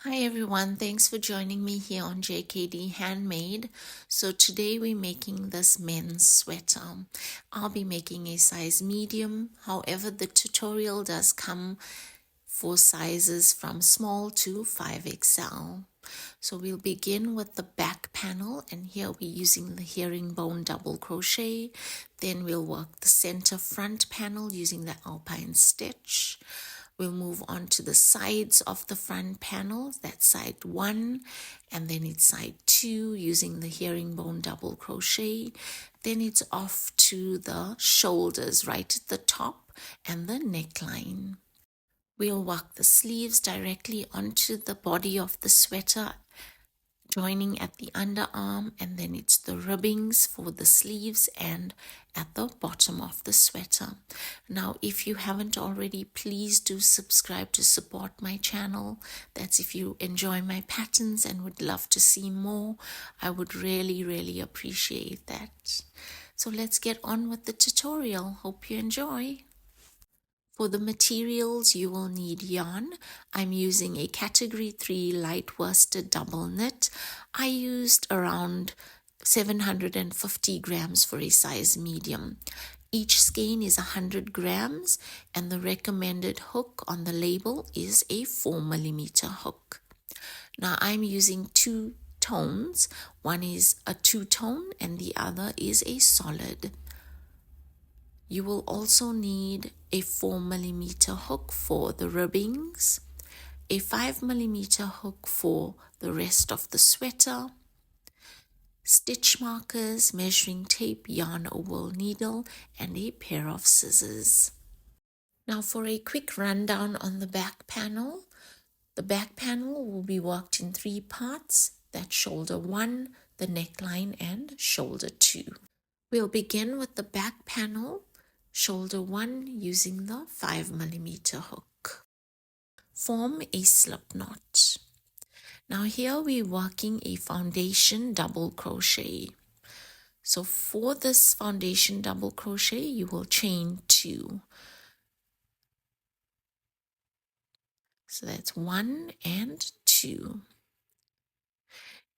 Hi everyone, thanks for joining me here on JKD Handmade. So today we're making this men's sweater. I'll be making a size medium. However, the tutorial does come for sizes from small to 5XL. So we'll begin with the back panel, and here we're using the herringbone double crochet. Then we'll work the center front panel using the alpine stitch. We'll move on to the sides of the front panel, that's side 1, and then it's side 2 using the herringbone double crochet. Then it's off to the shoulders right at the top and the neckline. We'll work the sleeves directly onto the body of the sweater, joining at the underarm, and then it's the ribbings for the sleeves and at the bottom of the sweater. Now, if you haven't already, please do subscribe to support my channel. That's if you enjoy my patterns and would love to see more. I would really appreciate that. So let's get on with the tutorial. Hope you enjoy. For the materials, you will need yarn. I'm using a category 3 light worsted double knit. I used around 750 grams for a size medium. Each skein is 100 grams and the recommended hook on the label is a 4mm hook. Now I'm using two tones. One is a two-tone and the other is a solid. You will also need a 4mm hook for the ribbings, a 5mm hook for the rest of the sweater, stitch markers, measuring tape, yarn or wool needle, and a pair of scissors. Now for a quick rundown on the back panel. The back panel will be worked in 3 parts. That's shoulder 1, the neckline, and shoulder 2. We'll begin with the back panel. Shoulder 1 using the 5mm hook. Form a slip knot. Now here we're working a foundation double crochet. So for this foundation double crochet, you will chain 2. So that's 1 and 2.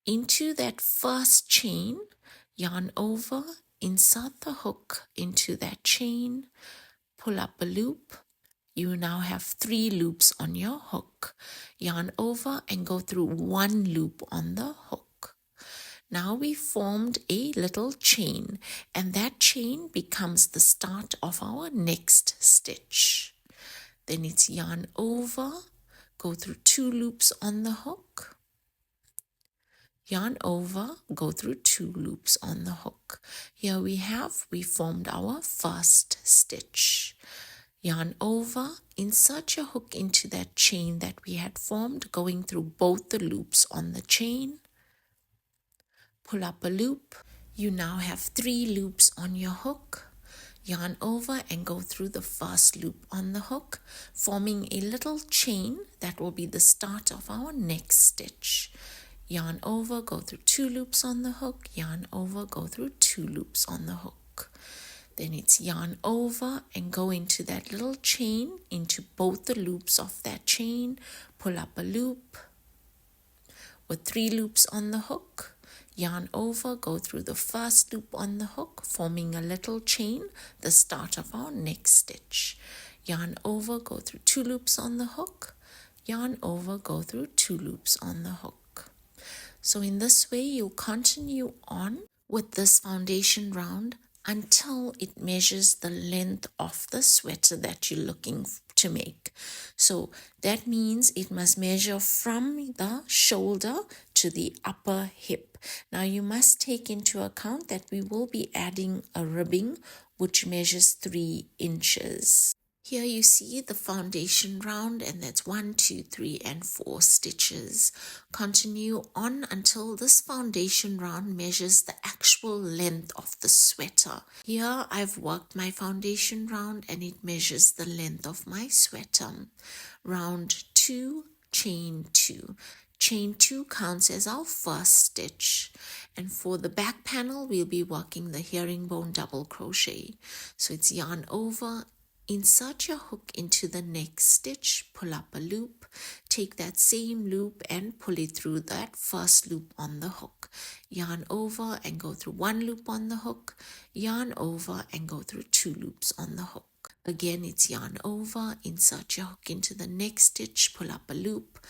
Into that first chain, yarn over, insert the hook into that chain, pull up a loop. You now have 3 loops on your hook. Yarn over and go through 1 loop on the hook. Now we formed a little chain, and that chain becomes the start of our next stitch. Then it's yarn over, go through 2 loops on the hook. Yarn over, go through 2 loops on the hook. Here we formed our first stitch. Yarn over, insert your hook into that chain that we had formed, going through both the loops on the chain. Pull up a loop. You now have 3 loops on your hook. Yarn over and go through the first loop on the hook, forming a little chain that will be the start of our next stitch. Yarn over, go through 2 loops on the hook, yarn over, go through 2 loops on the hook. Then it's yarn over and go into that little chain, into both the loops of that chain, pull up a loop with 3 loops on the hook, yarn over, go through the first loop on the hook, forming a little chain, the start of our next stitch. Yarn over, go through 2 loops on the hook, yarn over, go through 2 loops on the hook. So in this way, you'll continue on with this foundation round until it measures the length of the sweater that you're looking to make. So that means it must measure from the shoulder to the upper hip. Now you must take into account that we will be adding a ribbing which measures 3 inches. Here you see the foundation round, and that's 1, 2, 3, and 4 stitches. Continue on until this foundation round measures the actual length of the sweater. Here I've worked my foundation round and it measures the length of my sweater. Round 2, chain 2. Chain 2 counts as our first stitch. And for the back panel, we'll be working the herringbone double crochet. So it's yarn over, Insert your hook into the next stitch, pull up a loop, take that same loop and pull it through that first loop on the hook. Yarn over and go through one loop on the hook, yarn over and go through two loops on the hook. Again, it's yarn over, insert your hook into the next stitch, pull up a loop,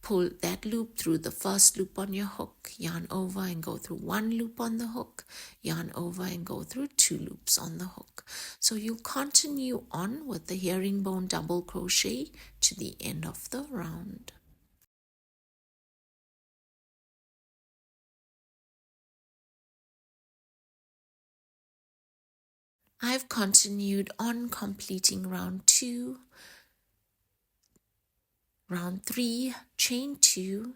pull that loop through the first loop on your hook, yarn over and go through one loop on the hook, yarn over and go through two loops on the hook. So you'll continue on with the herringbone double crochet to the end of the round. I've continued on completing round 2, round 3, chain 2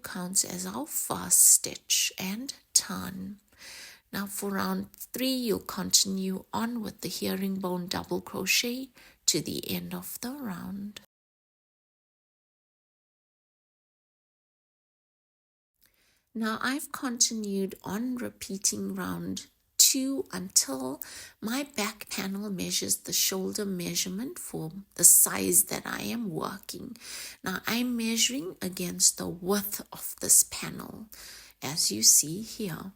counts as our first stitch and turn. Now for round 3, you'll continue on with the herringbone double crochet to the end of the round. Now I've continued on repeating round 2 until my back panel measures the shoulder measurement for the size that I am working. Now I'm measuring against the width of this panel, as you see here.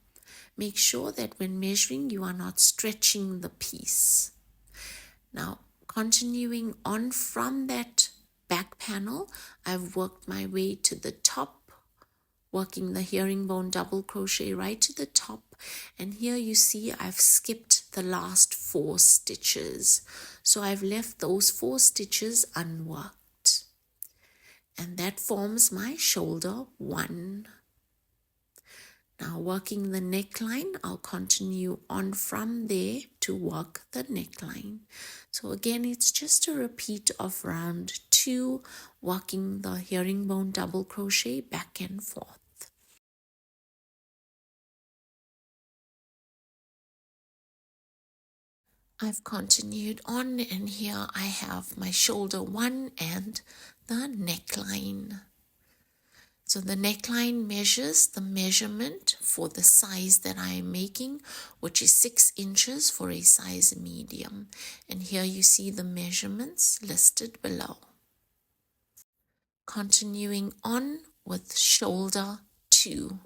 Make sure that when measuring you are not stretching the piece. Now continuing on from that back panel, I've worked my way to the top, working the herringbone double crochet right to the top, and here you see I've skipped the last 4 stitches, so I've left those 4 stitches unworked, and that forms my shoulder 1. Now working the neckline, I'll continue on from there to work the neckline. So again, it's just a repeat of round 2, working the herringbone double crochet back and forth. I've continued on, and here I have my shoulder 1 and the neckline. So the neckline measures the measurement for the size that I am making, which is 6 inches for a size medium. And here you see the measurements listed below. Continuing on with shoulder 2.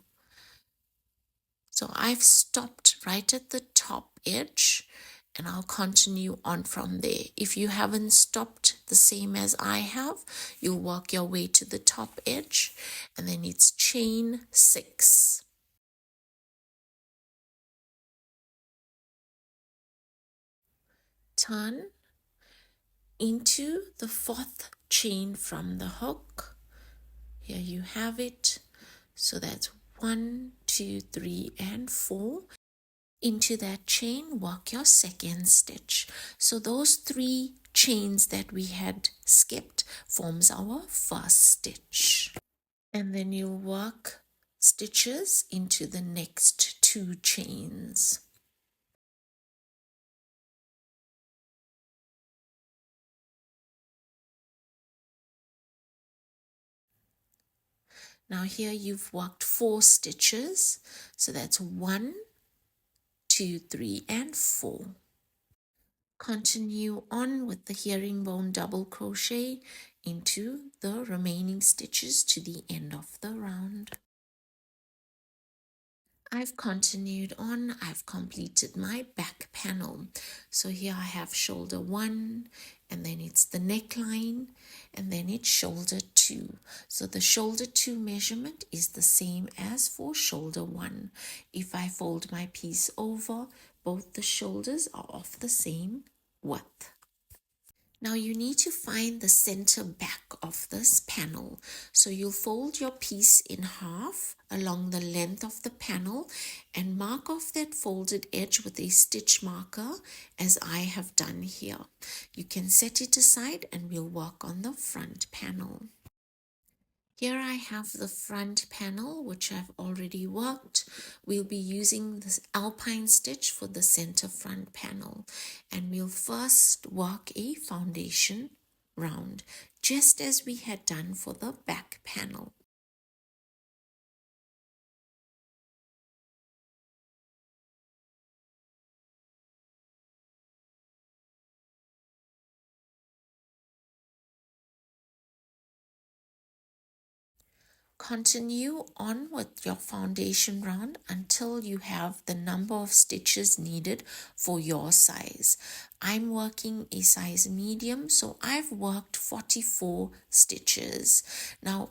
So I've stopped right at the top edge, and I'll continue on from there. If you haven't stopped the same as I have, you'll work your way to the top edge, and then it's chain 6. Turn into the 4th chain from the hook. Here you have it. So that's 1, 2, 3, and 4. Into that chain, work your 2nd stitch. So those 3 chains that we had skipped forms our 1st stitch. And then you'll work stitches into the next 2 chains. Now here you've worked 4 stitches. So that's 1, 2, 3, and 4. Continue on with the herringbone double crochet into the remaining stitches to the end of the round. I've continued on, I've completed my back panel. So here I have shoulder 1, and then it's the neckline, and then it's shoulder 2. So the shoulder 2 measurement is the same as for shoulder 1. If I fold my piece over, both the shoulders are of the same width. Now you need to find the center back of this panel. So you'll fold your piece in half along the length of the panel and mark off that folded edge with a stitch marker, as I have done here. You can set it aside and we'll work on the front panel. Here I have the front panel, which I've already worked. We'll be using this alpine stitch for the center front panel, and we'll first work a foundation round, just as we had done for the back panel. Continue on with your foundation round until you have the number of stitches needed for your size. I'm working a size medium, so I've worked 44 stitches. Now,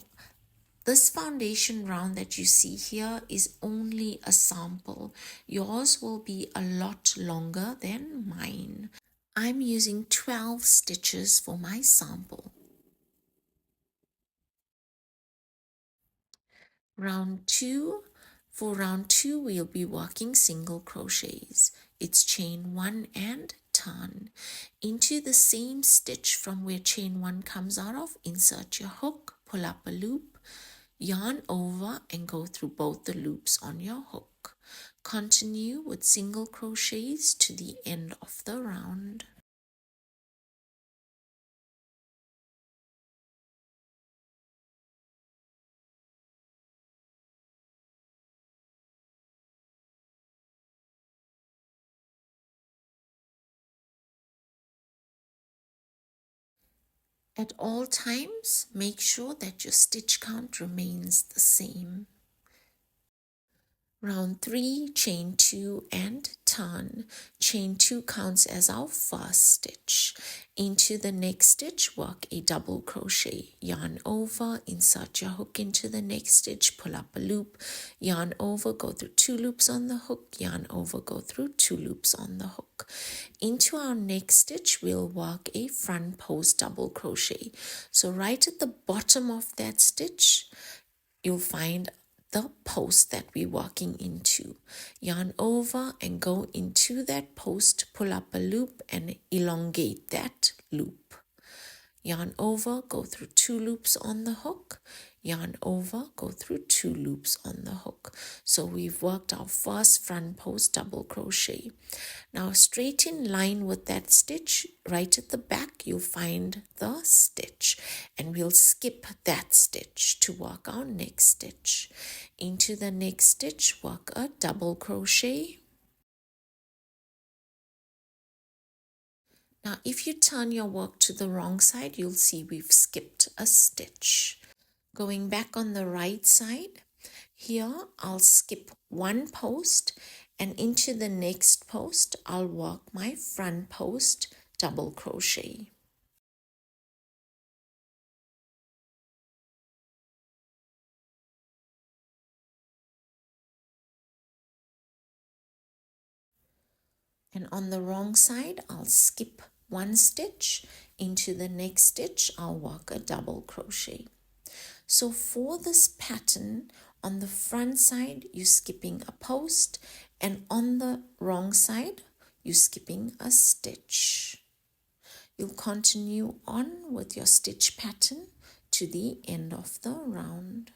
this foundation round that you see here is only a sample. Yours will be a lot longer than mine. I'm using 12 stitches for my sample. Round 2. For round 2, we'll be working single crochets. It's chain 1 and turn. Into the same stitch from where chain 1 comes out of, insert your hook, pull up a loop, yarn over and go through both the loops on your hook. Continue with single crochets to the end of the round. At all times, make sure that your stitch count remains the same. Round 3, chain 2 and turn. Chain 2 counts as our first stitch. Into the next stitch, work a double crochet. Yarn over, insert your hook into the next stitch, pull up a loop, yarn over, go through 2 loops on the hook, yarn over, go through 2 loops on the hook. Into our next stitch, we'll work a front post double crochet. So right at the bottom of that stitch, you'll find the post that we're working into. Yarn over and go into that post, pull up a loop and elongate that loop. Yarn over, go through 2 loops on the hook, yarn over, go through 2 loops on the hook. So we've worked our first front post double crochet. Now straight in line with that stitch, right at the back, you'll find the stitch, and we'll skip that stitch to work our next stitch. Into the next stitch, work a double crochet. Now, if you turn your work to the wrong side, you'll see we've skipped a stitch. Going back on the right side, here I'll skip 1 post, and into the next post, I'll work my front post double crochet. And on the wrong side, I'll skip 1 stitch. Into the next stitch, I'll work a double crochet. So for this pattern, on the front side, you're skipping a post, and on the wrong side, you're skipping a stitch. You'll continue on with your stitch pattern to the end of the round.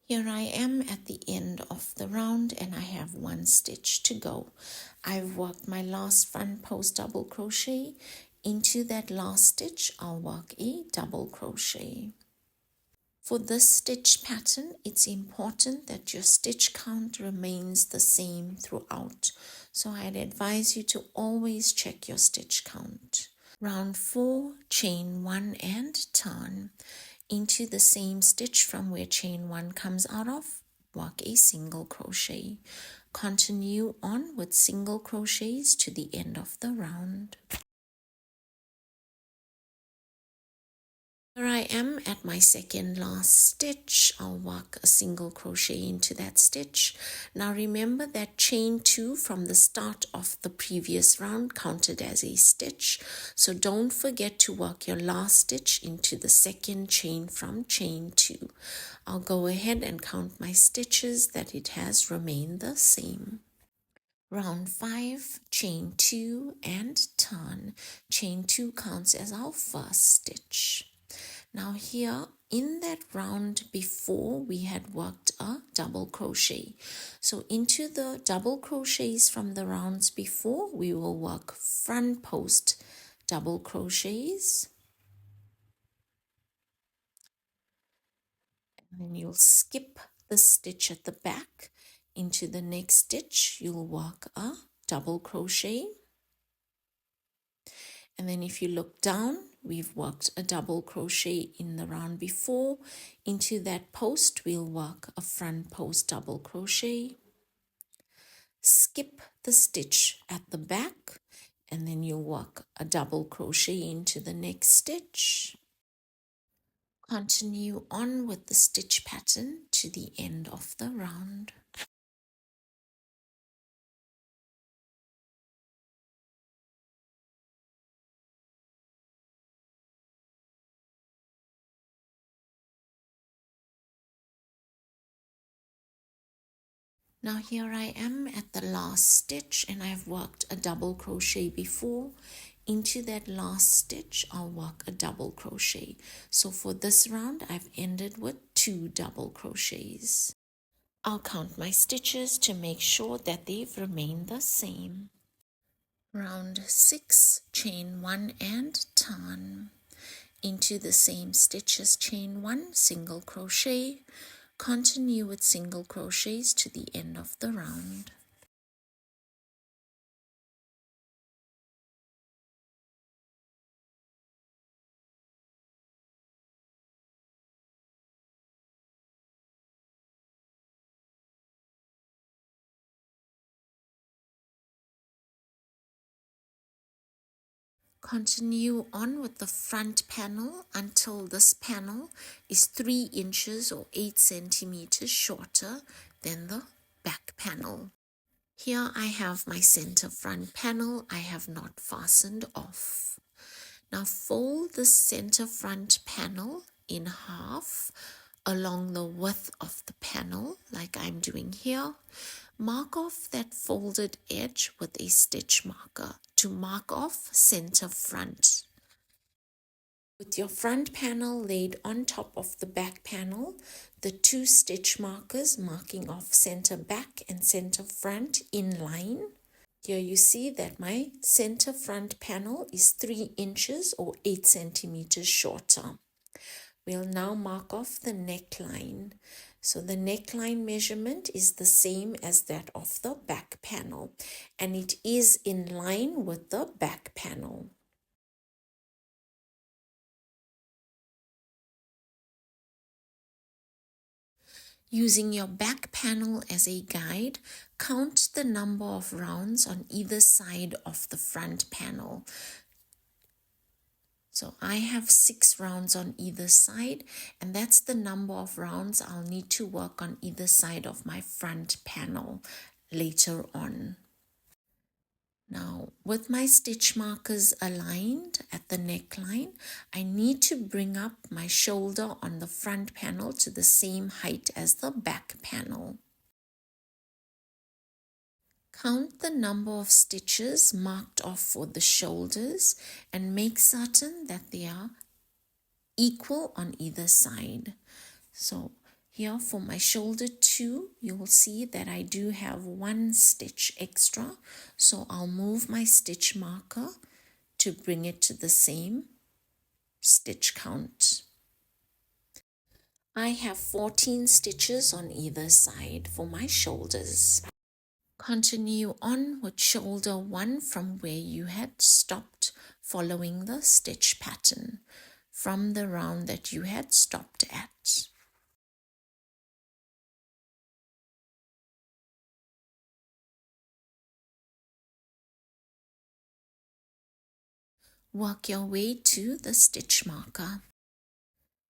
Here I am at the end of the round, and I have 1 stitch to go. I've worked my last front post double crochet. Into that last stitch, I'll work a double crochet. For this stitch pattern, it's important that your stitch count remains the same throughout. So I'd advise you to always check your stitch count. Round 4, chain 1 and turn. Into the same stitch from where chain 1 comes out of, work a single crochet. Continue on with single crochets to the end of the round. Here I am at my second last stitch. I'll work a single crochet into that stitch. Now remember that chain 2 from the start of the previous round counted as a stitch. So don't forget to work your last stitch into the second chain from chain 2. I'll go ahead and count my stitches that it has remained the same. Round 5, chain 2 and turn. Chain 2 counts as our first stitch. Now here in that round before, we had worked a double crochet. So into the double crochets from the rounds before, we will work front post double crochets. Then you'll skip the stitch at the back. Into the next stitch, you'll work a double crochet. And then if you look down, we've worked a double crochet in the round before. Into that post, we'll work a front post double crochet. Skip the stitch at the back, and then you'll work a double crochet into the next stitch. Continue on with the stitch pattern to the end of the round. Now here I am at the last stitch, and I've worked a double crochet before. Into that last stitch, I'll work a double crochet. So for this round, I've ended with 2 double crochets. I'll count my stitches to make sure that they've remained the same. Round 6, chain 1 and turn. Into the same stitches, chain 1, single crochet. Continue with single crochets to the end of the round. Continue on with the front panel until this panel is 3 inches or 8 centimeters shorter than the back panel. Here I have my center front panel I have not fastened off. Now fold the center front panel in half along the width of the panel like I'm doing here. Mark off that folded edge with a stitch marker to mark off center front. With your front panel laid on top of the back panel, the 2 stitch markers marking off center back and center front in line. Here you see that my center front panel is 3 inches or 8 centimeters shorter. We'll now mark off the neckline. So the neckline measurement is the same as that of the back panel, and it is in line with the back panel. Using your back panel as a guide, count the number of rounds on either side of the front panel. So I have 6 rounds on either side, and that's the number of rounds I'll need to work on either side of my front panel later on. Now, with my stitch markers aligned at the neckline, I need to bring up my shoulder on the front panel to the same height as the back panel. Count the number of stitches marked off for the shoulders and make certain that they are equal on either side. So here for my shoulder 2, you will see that I do have 1 stitch extra. So I'll move my stitch marker to bring it to the same stitch count. I have 14 stitches on either side for my shoulders. Continue on with shoulder 1 from where you had stopped, following the stitch pattern from the round that you had stopped at. Work your way to the stitch marker.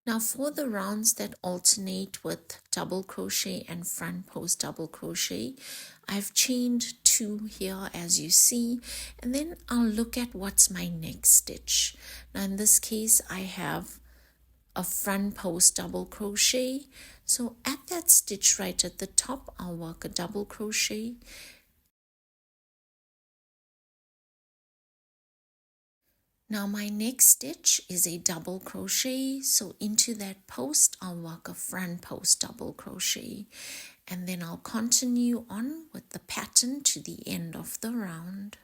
Now for the rounds that alternate with double crochet and front post double crochet, I've chained 2 here as you see, and then I'll look at what's my next stitch. Now in this case I have a front post double crochet, so at that stitch right at the top I'll work a double crochet. Now my next stitch is a double crochet, so into that post I'll work a front post double crochet, and then I'll continue on with the pattern to the end of the round.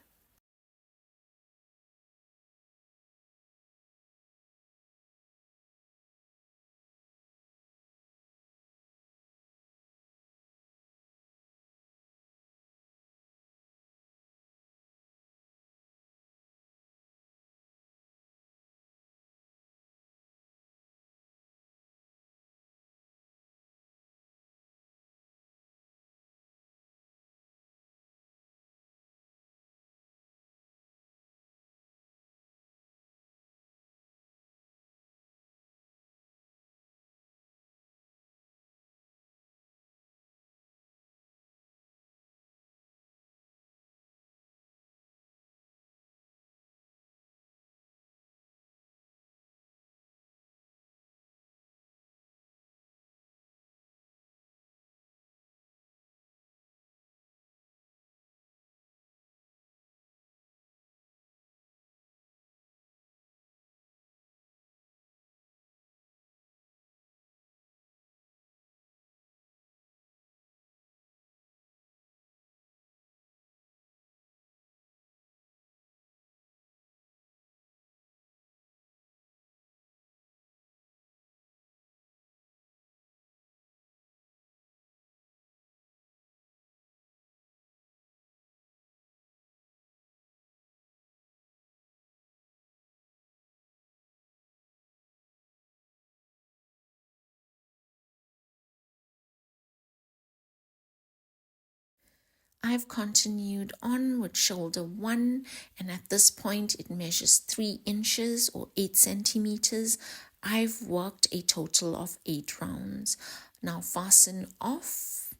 I've continued on with shoulder 1, and at this point it measures 3 inches or 8 centimeters. I've worked a total of 8 rounds. Now fasten off,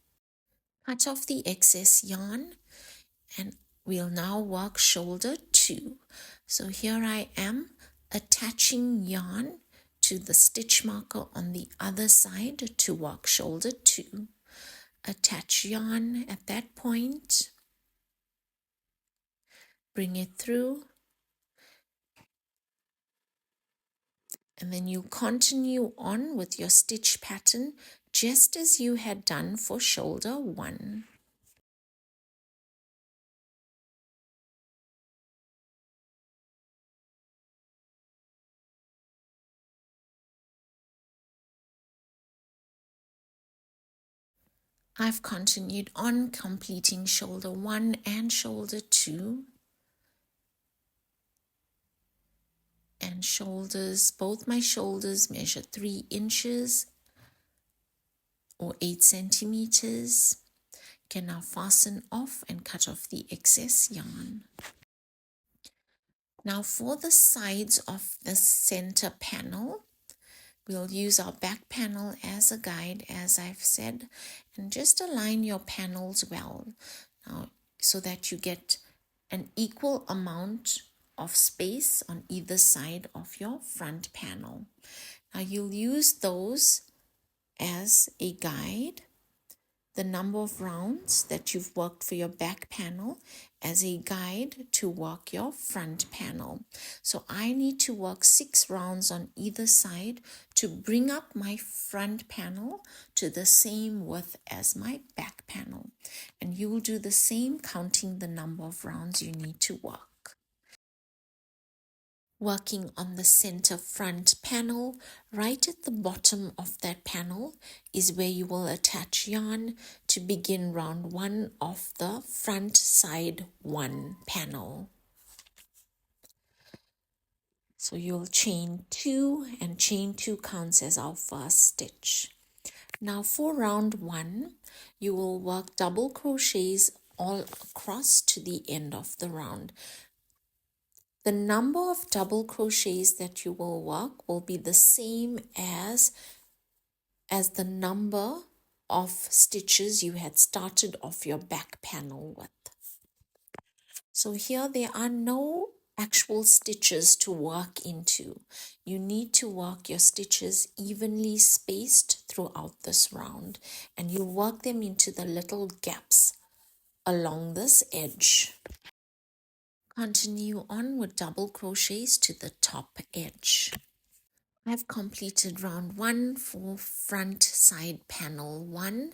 cut off the excess yarn, and we'll now work shoulder 2. So here I am attaching yarn to the stitch marker on the other side to work shoulder 2. Attach yarn at that point, bring it through, and then you continue on with your stitch pattern just as you had done for shoulder 1. I've continued on completing shoulder 1 and shoulder 2, and shoulders, both my shoulders measure 3 inches or 8 centimeters. Can now fasten off and cut off the excess yarn. Now for the sides of the center panel, we'll use our back panel as a guide, as I've said, and just align your panels well now so that you get an equal amount of space on either side of your front panel. Now you'll use those as a guide, the number of rounds that you've worked for your back panel as a guide to work your front panel. So I need to work 6 rounds on either side to bring up my front panel to the same width as my back panel. And you will do the same, counting the number of rounds you need to work. Working on the center front panel, right at the bottom of that panel is where you will attach yarn to begin round 1 of the front side 1 panel. So you'll chain 2, and chain 2 counts as our first stitch. Now for round 1, you will work double crochets all across to the end of the round. The number of double crochets that you will work will be the same as the number of stitches you had started off your back panel with. So here there are no actual stitches to work into. You need to work your stitches evenly spaced throughout this round, and you work them into the little gaps along this edge. Continue on with double crochets to the top edge. I've completed round 1 for front side panel 1,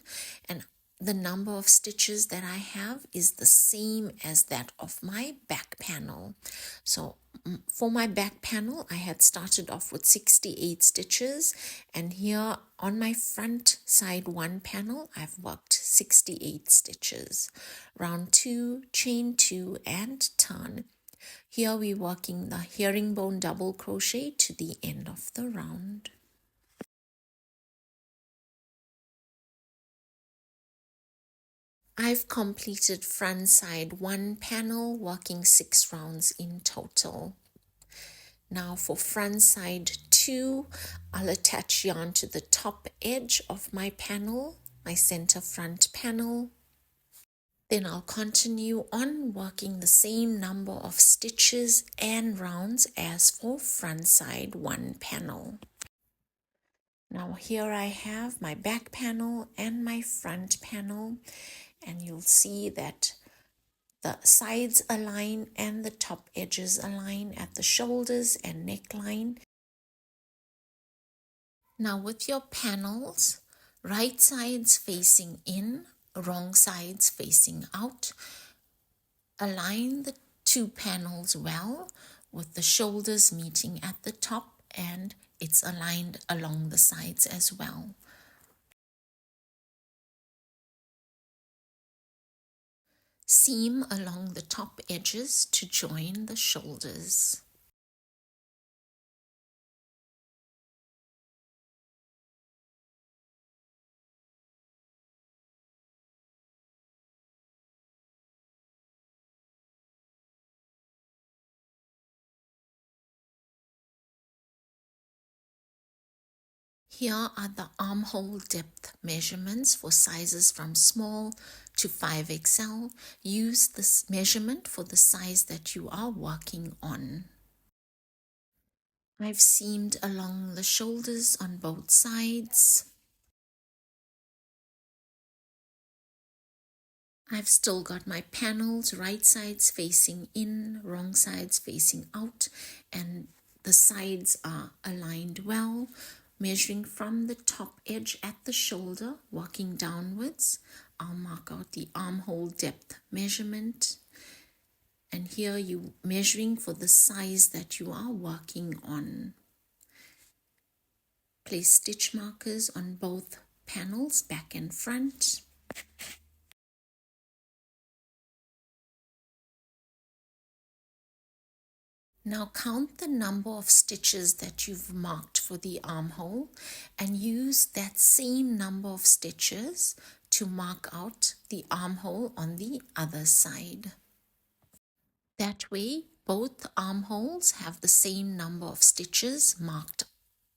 and the number of stitches that I have is the same as that of my back panel. So for my back panel, I had started off with 68 stitches, and here on my front side 1 panel, I've worked 68 stitches. Round 2, chain 2 and turn. Here we're working the herringbone double crochet to the end of the round. I've completed front side 1 panel, working 6 rounds in total. Now for front side 2, I'll attach yarn to the top edge of my panel, my center front panel. Then I'll continue on working the same number of stitches and rounds as for front side 1 panel. Now here I have my back panel and my front panel, and you'll see that the sides align and the top edges align at the shoulders and neckline. Now with your panels, right sides facing in, wrong sides facing out, align the 2 panels well with the shoulders meeting at the top, and it's aligned along the sides as well. Seam along the top edges to join the shoulders. Here are the armhole depth measurements for sizes from small to 5XL. Use this measurement for the size that you are working on. I've seamed along the shoulders on both sides. I've still got my panels, right sides facing in, wrong sides facing out, and the sides are aligned well. Measuring from the top edge at the shoulder, walking downwards, I'll mark out the armhole depth measurement. And here you measuring for the size that you are working on. Place stitch markers on both panels, back and front. Now count the number of stitches that you've marked for the armhole and use that same number of stitches to mark out the armhole on the other side. That way, both armholes have the same number of stitches marked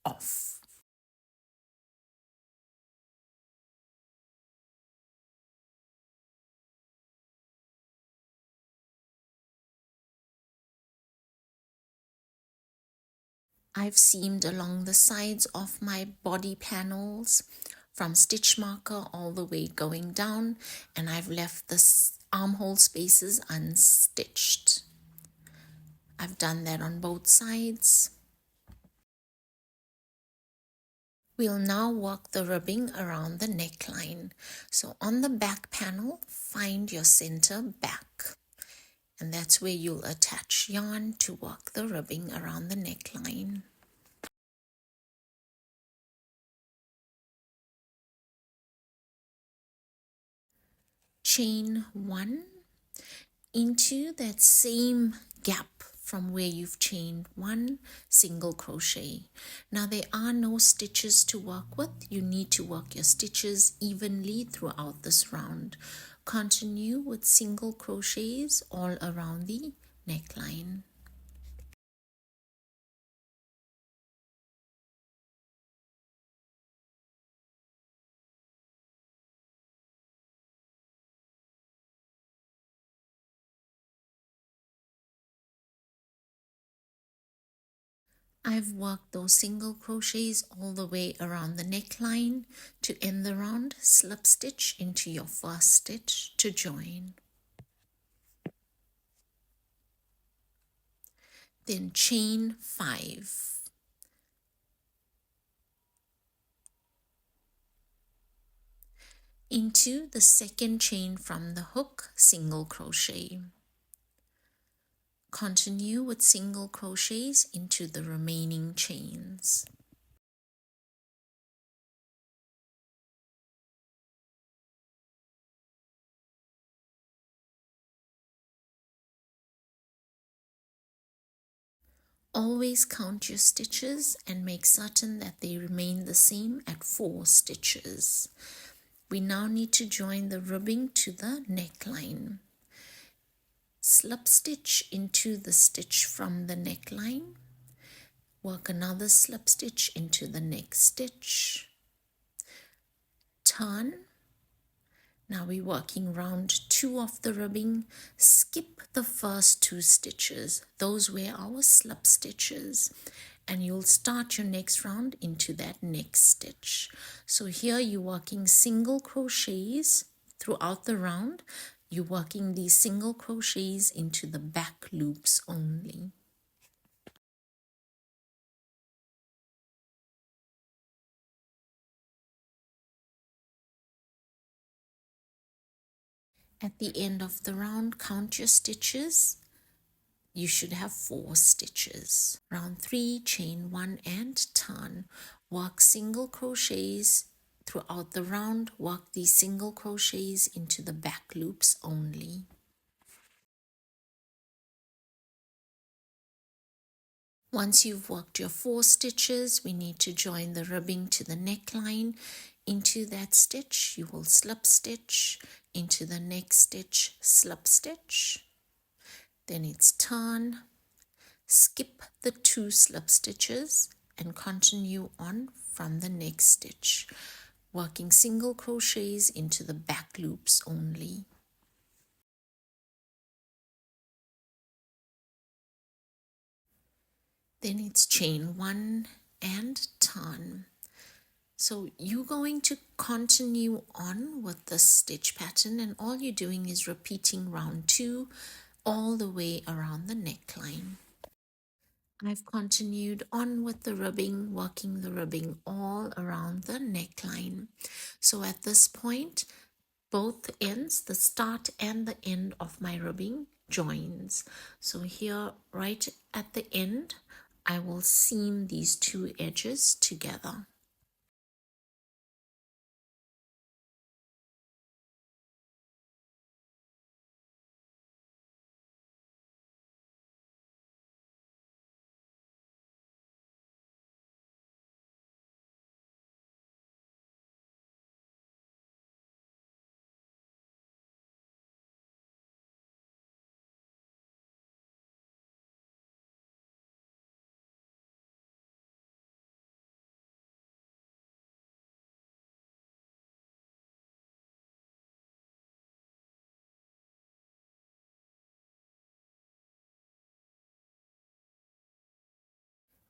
off. I've seamed along the sides of my body panels from stitch marker all the way going down, and I've left the armhole spaces unstitched. I've done that on both sides. We'll now work the ribbing around the neckline. So on the back panel, find your center back. And that's where you'll attach yarn to work the ribbing around the neckline. Chain 1 into that same gap from where you've chained 1, single crochet. Now there are no stitches to work with. You need to work your stitches evenly throughout this round. Continue with single crochets all around the neckline. I've worked those single crochets all the way around the neckline. To end the round, slip stitch into your first stitch to join. Then chain 5. Into the second chain from the hook, single crochet. Continue with single crochets into the remaining chains. Always count your stitches and make certain that they remain the same at 4 stitches. We now need to join the ribbing to the neckline. Slip stitch into the stitch from the neckline. Work another slip stitch into the next stitch. Turn. Now we're working round 2 of the ribbing. Skip the first 2 stitches. Those were our slip stitches. And you'll start your next round into that next stitch. So here you're working single crochets throughout the round. You're working these single crochets into the back loops only. At the end of the round, count your stitches. You should have 4 stitches. Round 3, chain 1 and turn. Work single crochets throughout the round. Work these single crochets into the back loops only. Once you've worked your 4 stitches, we need to join the ribbing to the neckline. Into that stitch, you will slip stitch. Into the next stitch, slip stitch. Then it's turn. Skip the 2 slip stitches. and continue on from the next stitch, working single crochets into the back loops only. Then it's chain 1 and turn. So you're going to continue on with this stitch pattern, and all you're doing is repeating round 2 all the way around the neckline. I've continued on with the ribbing, working the ribbing all around the neckline. So at this point, both ends, the start and the end of my ribbing, joins. So here, right at the end, I will seam these two edges together.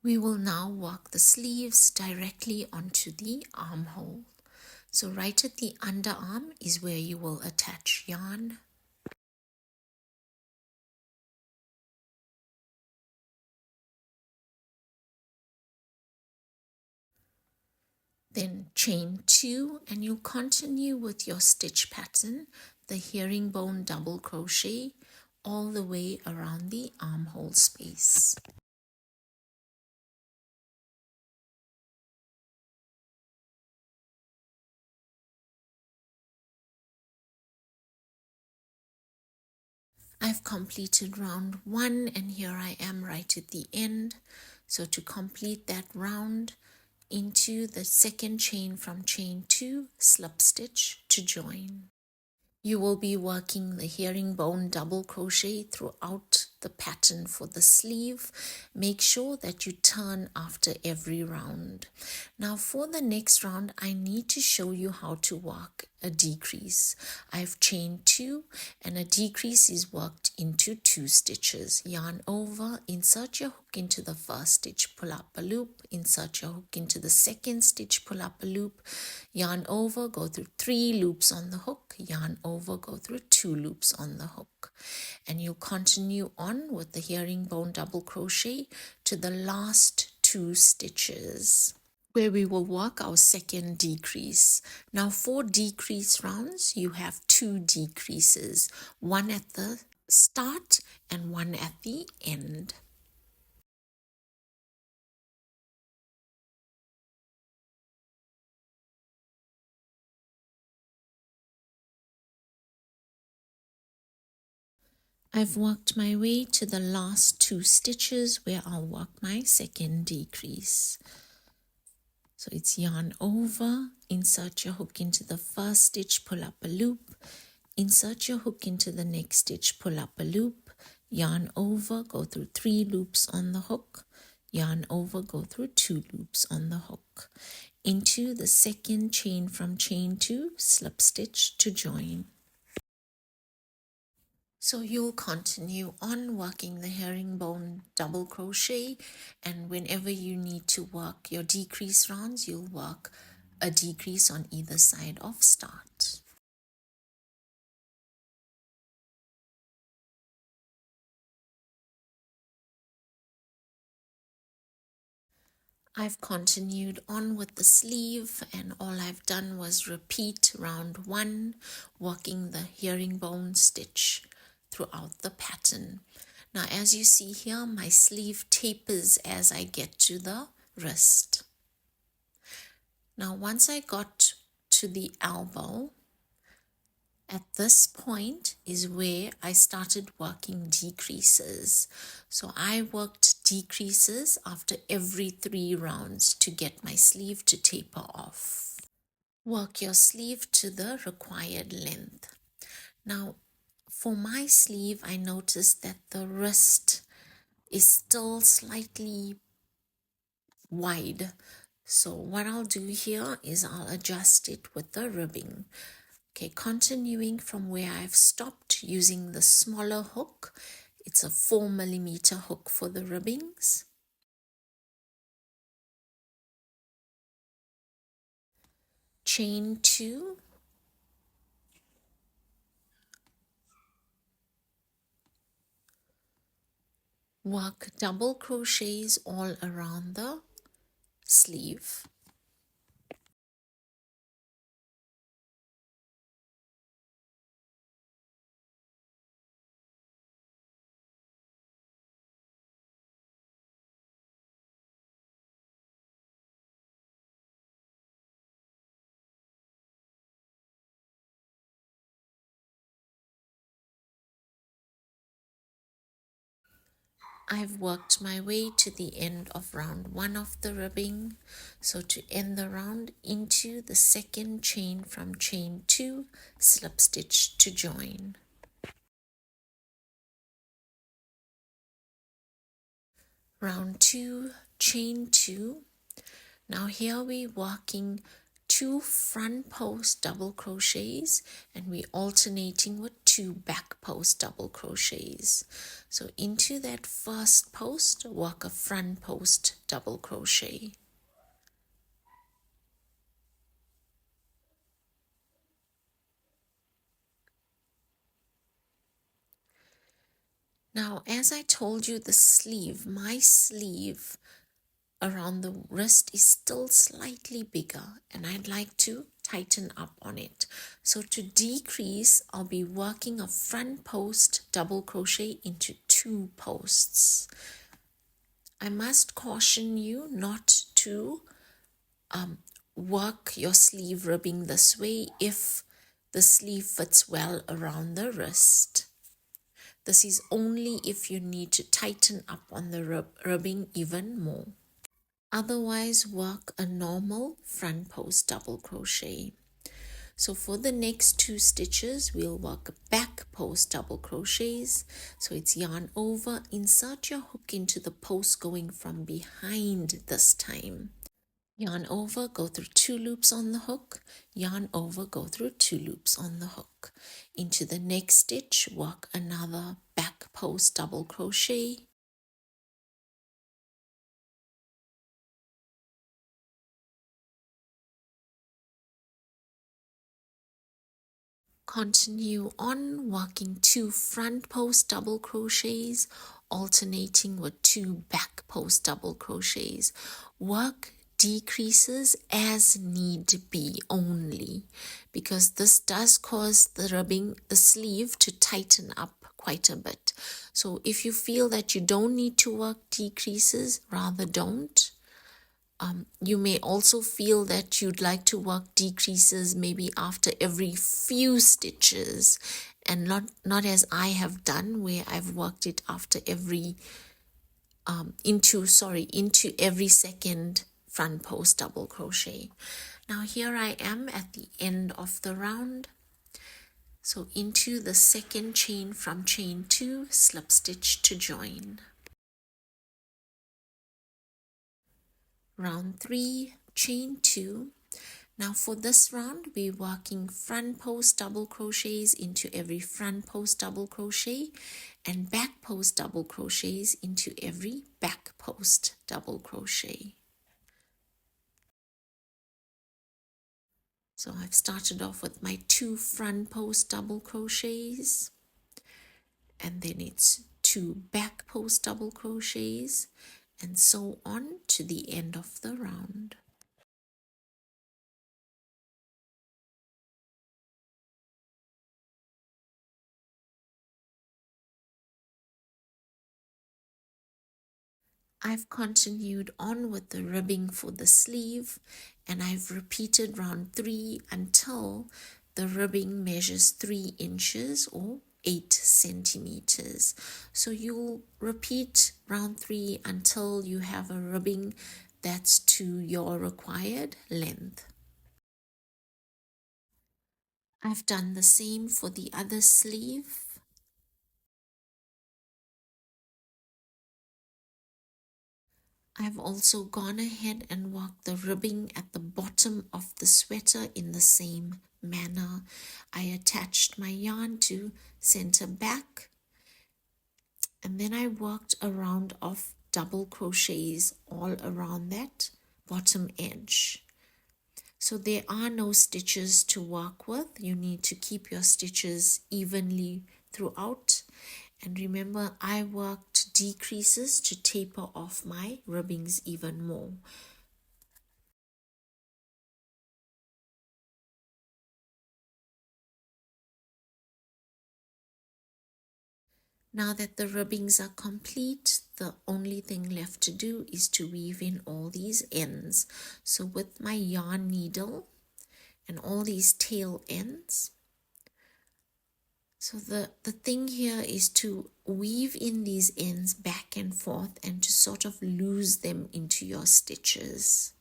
We will now work the sleeves directly onto the armhole. So right at the underarm is where you will attach yarn. Then chain 2 and you'll continue with your stitch pattern, the herringbone double crochet, all the way around the armhole space. I've completed round 1 and here I am right at the end. So to complete that round, into the second chain from chain 2, slip stitch to join. You will be working the herringbone double crochet throughout the pattern for the sleeve. Make sure that you turn after every round. Now for the next round, I need to show you how to work a decrease. I've chained 2 and a decrease is worked into 2 stitches. Yarn over, insert your hook into the first stitch, pull up a loop, insert your hook into the second stitch, pull up a loop, yarn over, go through 3 loops on the hook, yarn over, go through 2 loops on the hook. And you'll continue on with the herringbone double crochet to the last 2 stitches, where we will work our second decrease. Now for decrease rounds, you have 2 decreases, one at the start and one at the end. I've worked my way to the last 2 stitches where I'll work my second decrease. So it's yarn over, insert your hook into the first stitch, pull up a loop, insert your hook into the next stitch, pull up a loop, yarn over, go through 3 loops on the hook, yarn over, go through 2 loops on the hook. Into the second chain from chain 2, slip stitch to join. So you'll continue on working the herringbone double crochet, and whenever you need to work your decrease rounds, you'll work a decrease on either side of start. I've continued on with the sleeve, and all I've done was repeat round 1, working the herringbone stitch throughout the pattern. Now as you see here, my sleeve tapers as I get to the wrist. Now once I got to the elbow, at this point is where I started working decreases. So I worked decreases after every 3 rounds to get my sleeve to taper off. Work your sleeve to the required length. Now for my sleeve, I noticed that the wrist is still slightly wide. So what I'll do here is I'll adjust it with the ribbing. Okay, continuing from where I've stopped using the smaller hook. It's a 4mm hook for the ribbings. Chain 2. Work double crochets all around the sleeve. I've worked my way to the end of round 1 of the ribbing. So to end the round, into the second chain from chain 2, slip stitch to join. Round 2, chain 2. Now here we're working 2 front post double crochets and we're alternating with 2 back post double crochets. So into that first post, work a front post double crochet. Now, as I told you, the sleeve, my sleeve around the wrist is still slightly bigger and I'd like to tighten up on it. So to decrease, I'll be working a front post double crochet into 2 posts. I must caution you not to work your sleeve ribbing this way if the sleeve fits well around the wrist. This is only if you need to tighten up on the ribbing even more. Otherwise, work a normal front post double crochet. So for the next 2 stitches, we'll work back post double crochets. So it's yarn over, insert your hook into the post going from behind this time. Yarn over, go through 2 loops on the hook, yarn over, go through 2 loops on the hook. Into the next stitch, work another back post double crochet. Continue on working 2 front post double crochets, alternating with 2 back post double crochets. Work decreases as need be only, because this does cause the ribbing, the sleeve, to tighten up quite a bit. So if you feel that you don't need to work decreases, rather don't. You may also feel that you'd like to work decreases maybe after every few stitches, and not as I have done, where I've worked it after every into every second front post double crochet. Now here I am at the end of the round. So into the second chain from chain 2, slip stitch to join. Round 3, chain 2. Now for this round, we're working front post double crochets into every front post double crochet and back post double crochets into every back post double crochet. So I've started off with my 2 front post double crochets, and then it's 2 back post double crochets, and so on to the end of the round. I've continued on with the ribbing for the sleeve, and I've repeated round 3 until the ribbing measures 3 inches or 8 centimeters. So you'll repeat round 3 until you have a ribbing that's to your required length. I've done the same for the other sleeve. I've also gone ahead and worked the ribbing at the bottom of the sweater in the same manner. I attached my yarn to center back, and then I worked a round of double crochets all around that bottom edge. So there are no stitches to work with. You need to keep your stitches evenly throughout. And remember, I worked decreases to taper off my ribbings even more. Now that the ribbings are complete, the only thing left to do is to weave in all these ends. So with my yarn needle and all these tail ends, so the thing here is to weave in these ends back and forth and to sort of lose them into your stitches.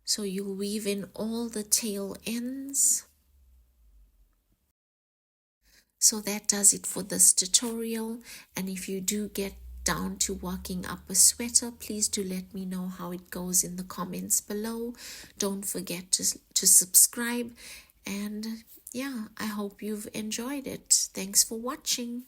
So you weave in all the tail ends. So that does it for this tutorial. And if you do get down to working up a sweater, please do let me know how it goes in the comments below. Don't forget to subscribe. And yeah, I hope you've enjoyed it. Thanks for watching.